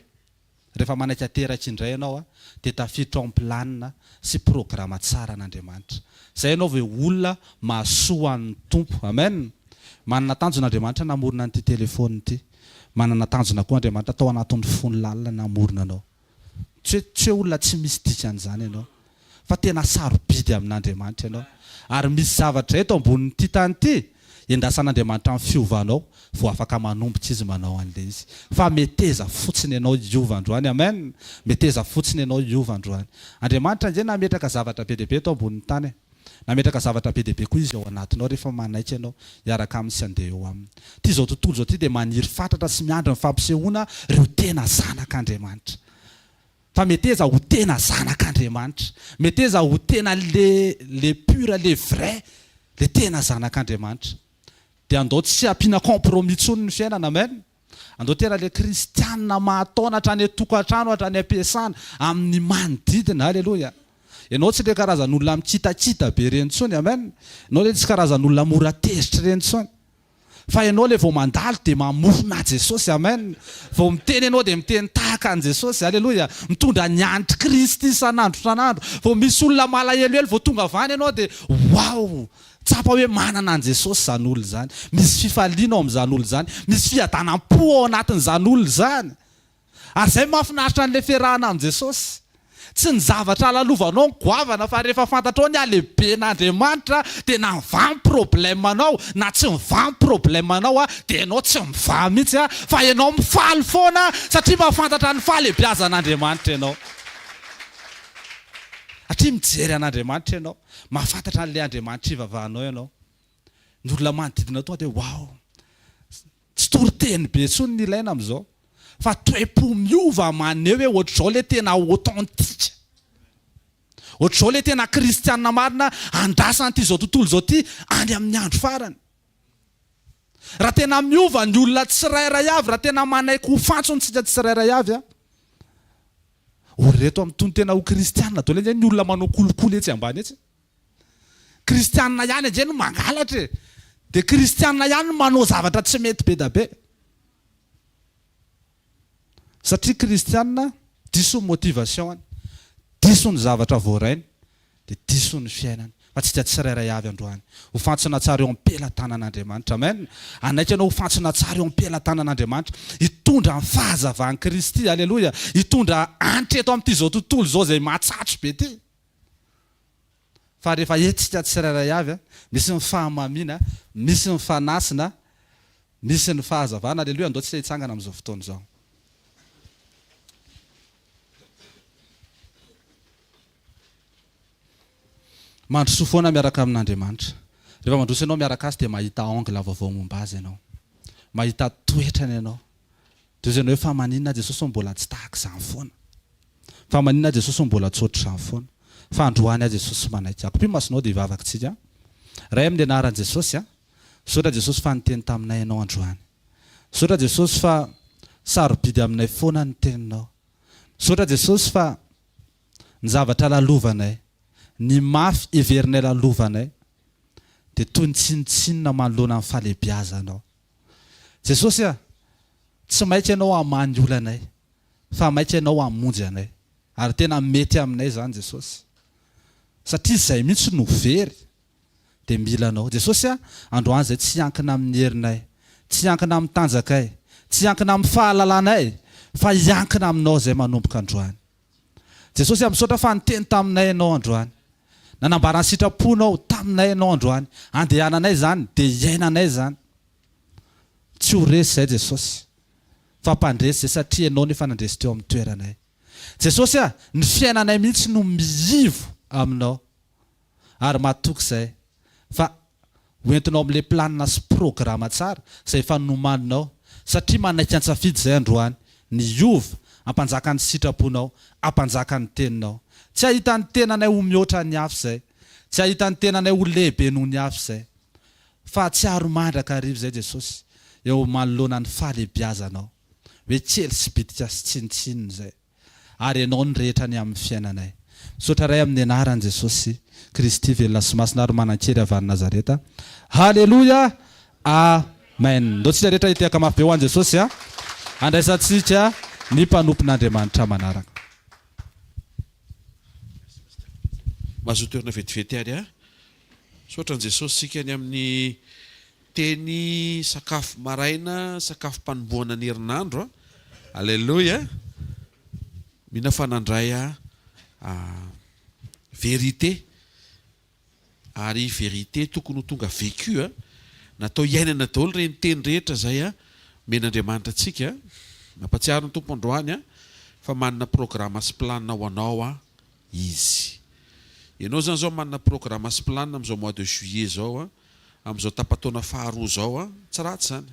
rehefa manaitra teraka indray ianao dia tafiditra ao amin'ny planina sy programa tsara an'Andriamanitra zay ianao ve olona mahasoa an'ny tompo amen manana tanjon'Andriamanitra namorona an'ity telefôny ity manana tanjona koa Andriamanitra atao anatin'ny fony lalina namorona anao tsy hoe olona tsy misy dikan'izany ianao fa tena sarobidy amin'Andriamanitra ianao ary misy zavatra eto ambonin'ity tany ity endasan'Andriamanitra amin'ny fiovanao vao afaka manombotra izy manao an'ilay izy fa meteza fotsiny ianao iova androany amen meteza fotsiny ianao iova androany Andriamanitra nje nametraka zavatra be deaibe eto ambonin'ny tany nametraka zavatra be deaibe koa izy ao anatinao rehefa manaitra ianao hiaraka amin'ny sy andeha eo aminy ty zao tontolo zao ty dia maniry fatratra sy miandry ny fampisehoana reo tena zanak'Andriamanitra fa meteza ho tena zanak'Andriamanitra meteza ho tena le pure le vrai le tena zanak'Andriamanitra dia andao tsy ampiana compromis tsony ny fiainana amen andao tena le kristianina mahataona hatrany atokantrano hatrany ampiasana amin'ny manodidina aleloia ianao tsy le karazan'olona mikitakita be reny tsony amen ianao le tsy karazan'olona mora tezitra reny tsony fa ianao le vao mandalo dia mamorona Jesosy amen vao miteny ianao dia miteny tahaka an' Jesosy aleloia mitondra ny andry Kristy isan'andro vao misy olona malahelohelo vao tonga avany ianao dia wow tsapa hoe manana an' Jesosy zany olo zany misy fifaliana ao amin'izany olo zany misy fiadanam-po ao anatin'izany olo zany ary zay mahafinaritra an'ilay fiarahana amin' Jesosy tsy ny zavatra lalovanao ny goavana fa rehefa fantatrao ny alehiben'Andriamanitra dia na mivamy problemanao na tsy mivamy problemanao dia ianao tsy mivamy mihitsy fa ianao mifaly foana satria mahafantatra ny fahalehibiazan'Andriamanitra ianao atria mijery an'Andriamanitra ianao mahafantatra an'ilay Andriamanitra ivavahanao ianao ny olona manodidina toa dia wow tsy toriteny be tsony ny ilaina amin'izao fa toe-po miova maneho hoe ohatr'izao le tena authentique ohatr'izao le tena kristianina marina andrasan'ity zao tontolo zao ty any amin'ny andro farany raha tena miova ny olona tsirairay avy raha tena manaiky ho fantsontsika tsirairay avy oreto amin'ny tony tena ho kristianina dao le zay ny olona manao kolokolo etsy ambany etsy kristianina ihany anjeny mangalatra dia kristianina ihany manao zavatra tsy mety be da be satria kristianina diso ny motivation diso ny zavatra voarainy dia diso ny fiainany fa tsika tsirairay avy androany ho fantsona tsara eo am-pelatanan'Andriamanitra amen anaika ianao ho fantsona tsara eo am-pelatanan'Andriamanitra hitondra ny fahazavany Kristy aleloia hitondra antreto amin'ity zao tontolo zao zay mahatsatso be ty fa rehefa etsika tsirairay avy misy ny fahamamiana misy ny fanasina misy ny fahazavana aleloia andao tsy hitsangana amin'izao fotoana izao mandroso foana miaraka amin'Andriamanitra rehefa mandroso ianao miaraka azy dia mahita angle vaovao momba azy ianao mahita toetrany ianao toy izany hoe fa maninona Jesosy mbola tsy tahaka izany foana. Fa maninona Jesosy mbola tsotra izany foana. Fa androany a Jesosy manaiky ako. Mpy masonao dia hivavakantsika. Ray amin'ny anaran'i Jesosy a. Saotra Jesosy fa niteny taminay ianao androany. Saotra Jesosy fa sarobidy aminay foana ny teninao. Saotra Jesosy fa ny zavatra lalovanay, ny mafy heverinay lalovanay dia toy ny tsinotsinona manoloana amin'ny fahalehibiazanao. Jesosy a, tsy mainka ianao hamangy olanay, fa mainka ianao hamonjy anay. Ary tena mety aminay izany Jesosy. Satria izay mihitsy no very dia mila anao. Jesosy a, androany izay tsy hankina amin'ny herinay, tsy hankina amin'ny tanjakay, tsy hankina amin'ny fahalalanay, fa hiankina aminao izay manomboka androany. Jesosy a, misaotra fa niteny taminay ianao androany. Nanambara ny sitraponao taminay ianao androany. Andehananay izany dia iainanay izany. Tsy ho resy izay Jesosy, fa mpandresy izay satria ianao nefa nandresy teo amin'ny toeranay. Jesosy a, ny fiainanay mihitsy no miivo aminao. Ary mahatoky izay fa hoentinao amin'ilay planina sy programa tsara izay efa nomaninao. Satria manaiky an-tsafidy izay androany, ny ova ampanjaka ny sitraponao, ampanjaka ny teninao. Tsy ahita ny tenanay ho mihoatra ny hafa izay, tsy ahita ny tenanay ho lehibe noho ny hafa izay, fa tsy aro mandraka arivo izay Jesosy eo manoloana ny fahalehibiazanao, hoe kely sy bitika sy tsinotsinona izay, ary ianao ny rehetra ny amin'ny fiainanay. Misaotra ray amin'ny anaran'i Jesosy Kristy velona sy masina ary manan-kely avy any Nazareta. Halleluja, amen. Ndao tsika rehetra hiteka mafy be ho an'i Jesosy a. Andraisantsika ny mpanompon'Andriamanitra manaraka. Mazotoerana vetivety ary a. Saotra ny Jesosy sika ny amin'ny teny sakafo maraina, sakafo mpanomboana ny herinandro a. Halleluja. Mihina fanandray a vérité. Ary vérité tokony ho tonga vécu a. Natao iainana daholo ireny teny rehetra zay a men'Andriamanitra antsika. Mampatsiaro ny tompo androany a fa manana programma sy planina ho anao a izy. Ianao zany zao manana programma sy planina amin'izao mois de juillet zao a, amin'izao tapataona faharoa zao a, tsy ratsy zany.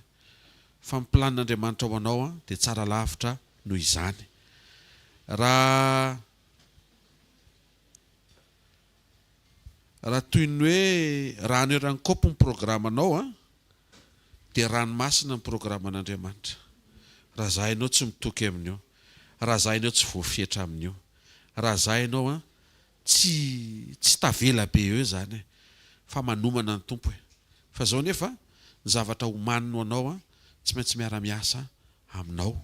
Fa ny planin'Andriamanitra ho anao a dia tsara lavitra noho izany. Raha toy ny hoe rano erankopy ny programmanao a dia ranomasina ny programman'Andriamanitra. Raha zah ianao tsy mitoky amin'io, raha zah ianao tsy voafetra amin'io, raha zah ianao a tsy tavela be eo zany e, fa manomana ny tompo e. Fa zao nefa ny zavatra homanino anao a tsy maintsy miara-miasa aminao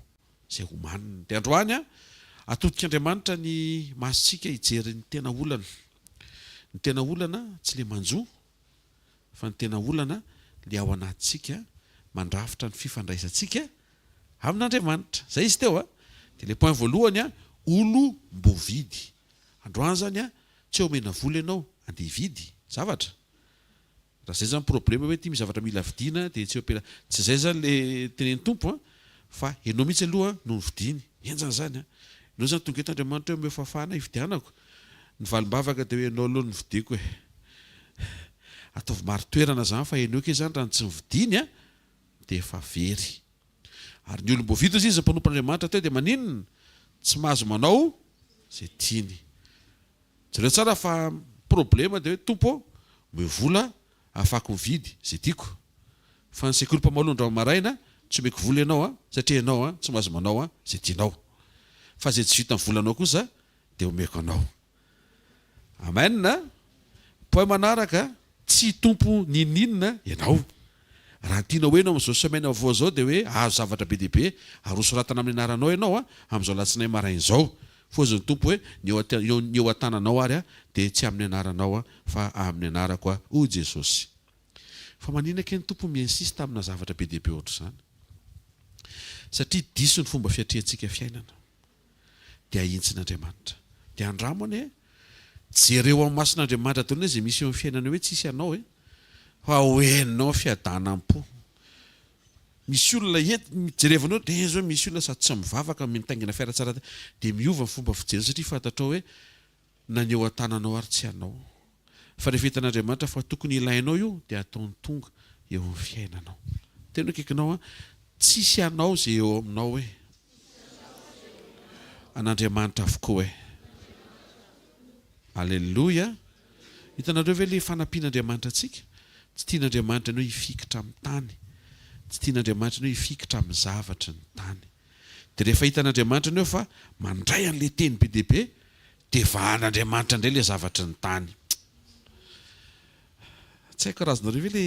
izay homaniny. Dia androany a atodik'Andriamanitra ny masitsika hijery ny tena olana. Ny tena olana tsy le manjo, fa ny tena olana le ao anatintsika mandrafitra ny fifandraisantsika amin'Andriamanitra. Zay izy teo a. Dia le point voalohany a, olo mbovidy. Androany zany a tsy omena vola ianao andeha hividy zavatra. Raha zay zany problème hoe ty misy zavatra mila vidiana dia tsy opera. Tsy zay zany le tenen'ny tompo a, fa ianao mihitsy aloha no nividiny. Enjana zany a. Ianao zany tonga eto Andriamanitra hoe mefafana hividianako. Ny valimbavaka dia hoe ianao aloha no nividiko e. Ataovy maro toerana zany fa ianao ke zany raha tsy nividiny a dia efa very. Ary ny olom-bovidy izy izy mpanompon'Andriamanitra teo dia maninona? Tsy mahazo manao izay tiany. Jereo tsara fa problema dia hoe tompo me vola afaka mividy izay tiako. Fa ny sekoly mpamaolon-drano maraina tsy omeko vola ianao a satria ianao a tsy mahazo manao a izay tianao. Fa izay tsy vita ny volanao kosa dia omeko anao. Amen na? Poe manaraka tsy tompo nininona ianao. Raha tianao hoe ianao amin'izao semaine avao zao dia hoe azo zavatra be dia be ary soratana amin'ny anaranao ianao a amin'izao latsinainy maraina izao. Foziny tompo hoe ny eo an-tananao ary a dia tsy amin'ny anaranao a fa amin'ny anarako a o Jesosy. Fa maninona ke ny tompo miinsiste amina zavatra be dia be ohatr' izany? Satria diso ny fomba fiatriantsika fiainana dia ahintsin'Andriamanitra. Dia andramany jereo amin'ny mason'Andriamanitra ataony hoe izay misy eo amin'ny fiainana hoe tsisy anao e, fa hoeninao fiadanam-po. Misy olona mijerevanao dia zao misy olona sady tsy mivavaka mitaingina fiara tsara dia miova ny fomba fijery satria fantatrao hoe na ny eo an-tananao ary tsy anao. Fa rehefa hitan'Andriamanitra fa tokony ilainao io dia ataony tonga eo amin'ny fiainanao. Tena akaikinao a tsisy anao zay eo aminao hoe an'Andriamanitra avokoa hoe alleloia. Hitanareo ve le fanampian'Andriamanitra antsika? Tsy tian'Andriamanitra anao hifikitra amin'ny tany, tsy tian'Andriamanitra anao hifikitra amin'ny zavatra ny tany. Dia rehefa hitan'Andriamanitra anao fa mandray an'ilay teny be dia be, dia vahan'Andriamanitra indray ilay zavatra ny tany. Tsy haiko karazanareo ve le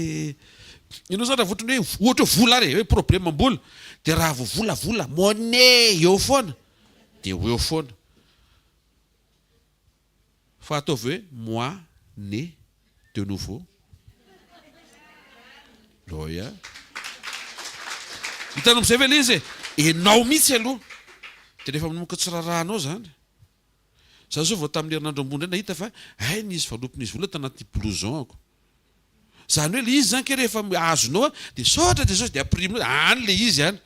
ianao zany raha voatrany hoe ohatra hoe vola re hoe problème am-bola, dia raha vao volavola monnaie eo foana dia eo foana. Fa ataovy hoe moi né de nouveau. Loia. Hitanao amin'izay ve ilay izy enao mihitsy aloha dia rehefa manomboka tsirarahanao zany. Za zao vao tamin'ny herinandro ambony nahita fa nisy valopin'izy vola tanaty blouson-ako. Zany hoe le izy zany ke rehefa azonao dia saotra dia aprimenao any le izy any.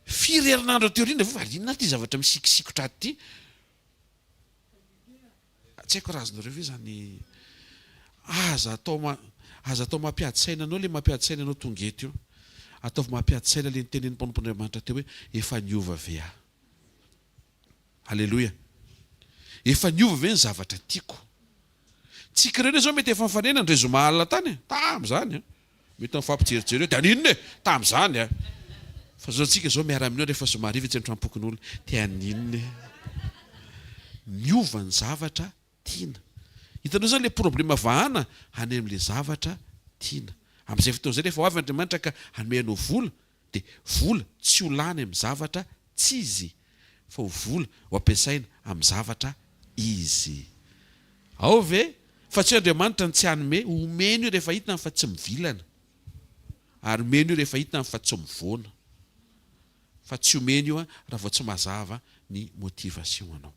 Firy herinandro teo rindra fa inona ty zavatra misikisikotra aty. Tsy haiko razonareo ve zany aza atao mampiady-saina anao le mampiady-saina anao tonga eto io. Ataovy mampiady-saina le nitenen'ny mpanompon'Andriamanitra teo hoe efa niova ve aho. Alleloia. Efa niova ve ny zavatra tiako. Tsika ireny zao mety efa mifanena ndray zoma alina tany tam'izany mety mifampijerijery dia aninona tam'izany fa zao tsika zao miara aminao rehefa somariva tsy antrampokin'olona dia aninona niova ny zavatra tiana. Hitanao zany le problème vahana any amin'le zavatra tiana. Amin'izay fotoana izay rehefa ho avy Andriamanitra ka hanome anao vola dia vola tsy ho lany amin'ny zavatra tsy izy fa ho vola ho ampiasaina amin'ny zavatra izy. Ao ve fa tsy Andriamanitra ny tsy hanome, omeny io rehefa hitany fa tsy mivilana, ary omeny io rehefa hitany fa tsy mivoana, fa tsy omeny io raha vao tsy mazava ny motivation anao.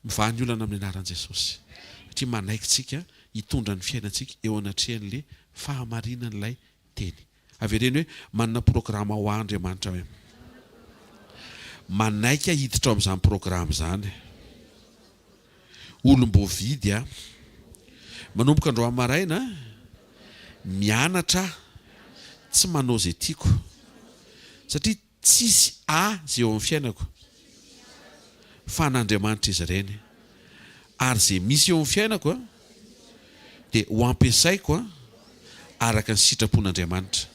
Mivahany olana amin'ny anaran'i Jesosy satria manaiky tsika hitondra ny fiainantsika eo anatrehan'le fahamarinan'ilay teny. Avereny hoe manana programa ho Andriamanitra hoe manaiky hiditra amin'izany programa zany. Olom-bovidy manomboka andro amaraina mianatra tsy manao zay tiako satria tsisy zay eo amin'ny fiainako fa n'Andriamanitra izy ireny, ary zay misy eo amin'ny fiainako dia ho ampiasaiko araka ny sitrapon'Andriamanitra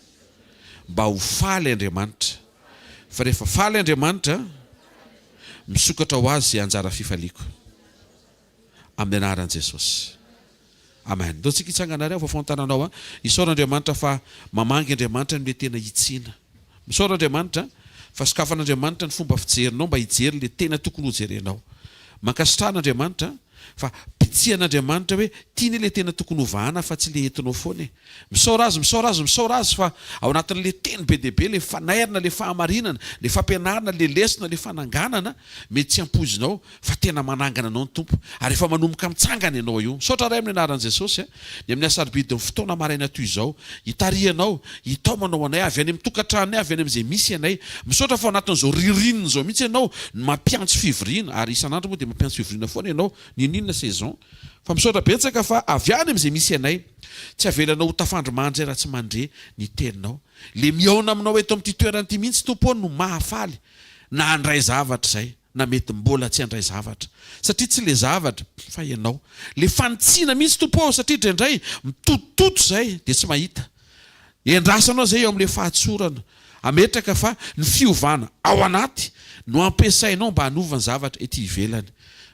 mba ho faly Andriamanitra. Fa rehefa faly Andriamanitra misokatra ho azy zay anjara fifaliako amin'ny anaran'i Jesosy. Amen. Dao tsika hitsanganareo vafontananao isaora Andriamanitra fa mamangy Andriamanitra ny tena hitsiana. Misaora Andriamanitra fa sokafan'Andriamanitra ny fomba fijerinao mba hijery le tena tokony ho jerenao. Mankasitrahan'Andriamanitra fa pitsihan'Andriamanitra hoe tiany le tena tokony hovahana fa tsy le entinao foana. Misaora azy fa ao anatin'le teny be dia be le fanairina, le fahamarinana, le fampianarana, le lesona, le fananganana mety tsy ampoizinao fa tena manangana anao ny tompo ary efa manomboka mitsangana ianao io. Saotra ray amin'ny anaran'i Jesosy ny amin'ny asarbidiny fotoana maraina toy izao hitarianao, hitaomanao anay avy any amin'ny tokantranonay, avy any amin'izay misy anay. Misaotra fa ao anatin'izao ririnina izao mihitsy ianao mampiantso fivoriana, ary isan'andro moa dia mampiantso fivoriana foana ianao ninina saison. Fa misaotra betsaka fa avy any amin'izay misy anay tsy avelanao ho tafandro mandry raha tsy mandre ny teninao. Le miaona aminao eto amin'ity toerana ity mihitsy tompo no mahafaly na handray zavatra zay na mety mbola tsy handray zavatra satria tsy le zavatra fa ianao. Le fanitsiana mihitsy tompo satria indraindray mitotototo zay dia tsy mahita. Endrasanao zay eo amin'le fahatsorana ametraka fa ny fiovana ao anaty no ampiasainao mba hanova ny zavatra ety ivelany.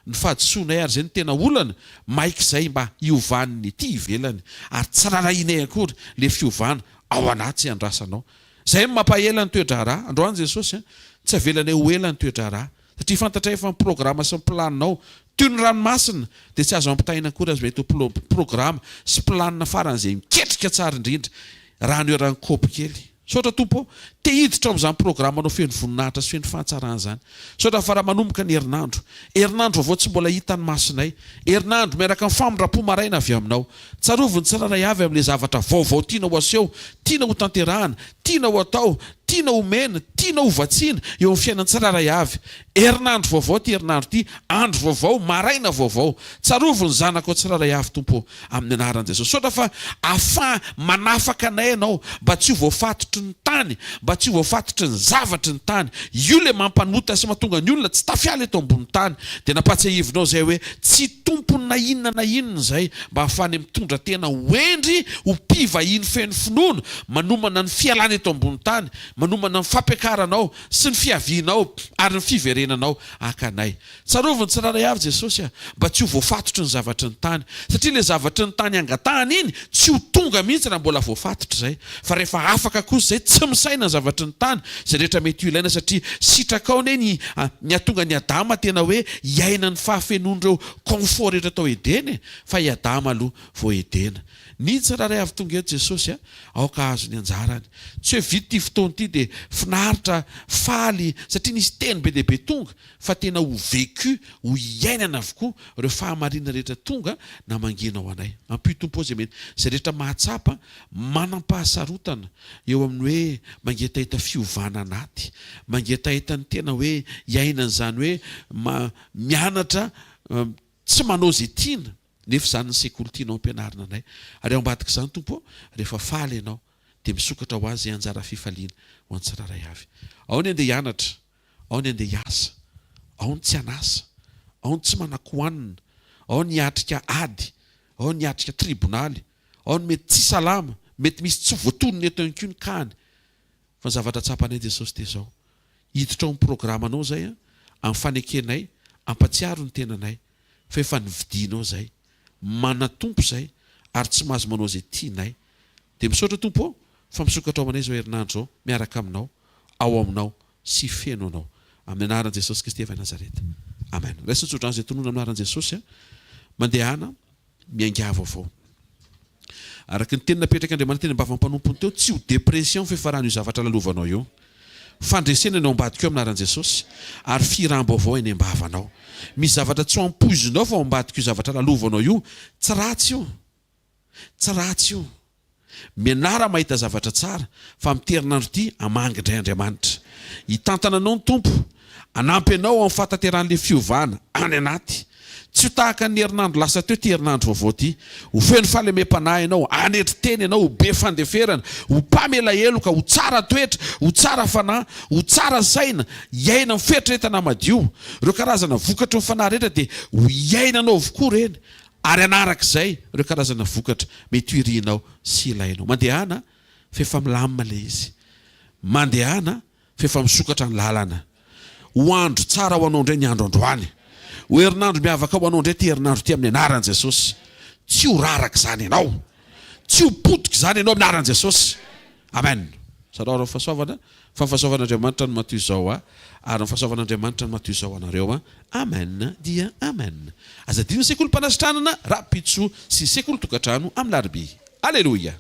Ny fahadisoanay ary zay ny tena olana maiky zay mba hiovan'ny ety ivelany ary tsararainay akory le fiovana ao anaty andrasanao. Zay mampaela ny toedrara. Androany Jesosy tsy avelanay ho ela ny toedrara satria fantatra efa ny programa sy ny planinao toy ny ranomasina dia tsy azo ampitaina akory azy mety ho programa sy planina faran'izay miketrika tsara indrindra raha ny oeran'ny kopy kely. Saotra tompo te hiditra amin'izany programa anao feno voninahitra sy feno fahatsarana zany. Saotra fa raha manomboka ny herinandro vao tsy mbola hita ny masonay, herinandro miaraka amin'ny famindram-po maraina avy aminao, tsaroviny tsiraray avy amin'ilay zavatra vaovao tiana ho aseho, tiana ho tanterahana, tiana ho atao, tiana ho mena, tiana ho vatsiana eo amin'ny fiainany tsiraray avy. Herinandro vaovao ty herinandro ty, andro vaovao, maraina vaovao, tsaroviny zanako tsiraray avy tompo amin'ny anaran'i Jesosy. Saotra fa afa manafaka anay ianao mba tsy ho voafatotry ny tany mba tsy ho voafatotry ny zavatry ny tany. Io le mampanota sy mahatonga ny olona tsy tafiala eto ambony tany. Dia napatsiahivinao zay hoe tsy tompony na inona zay mba hahafany mitondra tena hoendry ho mpivahiny feno finoana, manomana ny fialana eto ambony tany, manomana ny fampiakaranao sy ny fiavianao ary ny fiverenanao akanay. Tsaroviny tsiraray avy Jesosy mba tsy ho voafatotry ny zavatry ny tany, satria le zavatry ny tany angatahany iny tsy ho tonga mihitsy raha mbola voafatotry zay. Fa rehefa afaka kosa zay tsy misaina ny zavatry ny tany, zay rehetra mety ho ilaina, satria sitraka ao ny atonga ny Adama tena hoe iaina ny fahafenon'ireo confort rehetra tao Edena, fa i Adama aloha vao Edena. Ny tsiraray avy tonga eto Jesosy aoka azo ny anjarany. Tsy hoe vita ity fotoana ity dia finaritra faly satria nisy teny be lehibe tonga, fa tena ho vécu, ho iainana avokoa ireo fahamarina rehetra tonga na mangenao anay. Ampio tompo zay mety zay rehetra mahatsapa manam-pahasarotana eo amin'ny hoe mangetahita fiovana anaty, mangetahita ny tena hoe iainana zany hoe mianatra tsy manao zay tiana, nefa zany ny sekoly tianao ampianarina anay. Ary ao ambadika izany tompo, rehefa faly ianao dia misokatra ho azy anjara fifaliana ho an'ny tsiraray avy. Ao ny andeha hianatra, ao ny andeha hiasa, ao ny tsy hanasa, ao ny tsy manan-kohanina, ao ny hiatrika ady, ao ny hiatrika tribonaly, ao ny mety tsy salama, mety misy tsy voatonony eto ihany koa ny kany. Fa ny zavatra tsapanay Jesosy dia izao, hiditra ao amin'ny programanao zay amin'ny fanekenay, ampatsiaro ny tenanay, fa efa nividinao zay, manatompo zay, ary tsy mahazo manao zay tianay. Dia misaotra tompo fa misokatra ao aminay zao herinandro zao, miaraka aminao, ao aminao sy feno anao, amin'ny anaran'i Jesosy Kristy avy Nazareta. Amen. Raisin'ny tsodrano zay tonoana amin'ny anaran'i Jesosy, mandehana miangava avao. Araka ny teny napetraka Andriamanitra teny ambava-panompony teo, tsy ho depression fifarahana io zavatra lalovanao io. Fandresena ny ao ambadika eo amin'ny anaran'i Jesosy, ary firambo avao eny ambavanao. Misy zavatra tsy ho ampoizinao fa ao ambadika io zavatra lalovanao io, tsy ratsy io. Tsy ratsy io. Mianara mahita zavatra tsara, fa miterinandro ity hamangy indray Andriamanitra. Hitantana anao ny tompo, hanampy anao amin'ny fatateran'ilay fiovana any anaty. Tsy ho tahaka ny herinandro lasa teo ty herinandro vaovao ty. Ho feno fahalemem-panahy ianao, anetry teny ianao, ho be fandeferana, ho mpamela heloka, ho tsara toetra, ho tsara fanahy, ho tsara saina, iaina amin'ny fieritreretana madio. Ireo karazana vokatra ny fanahy rehetra dia ho iainanao avokoa reny. Ary anarak'izay ireo karazana vokatra mety ho irinao sy ilainao. Mandehana fa efa milamina le izy. Mandehana fa efa misokatra ny lalana. Ho andro tsara ho anao indray ny andro androany. Ho herinandro miavaka ho anao indray ty herinandro ty amin'ny anaran'i Jesosy. Tsy ho raraka izany ianao. Tsy ho potika izany ianao amin'ny anaran'i Jesosy. Amen. Sarao ny fahasoavana, fa ny fahasoavan'Andriamanitra no matoy izao ary ny fahasoavan'Andriamanitra no matoy izao anareo. Amen dia amen. Azadino sekoly mpanasitranana, rapitso sy sekoly tokantrano amin'ny laribia. Alleluia.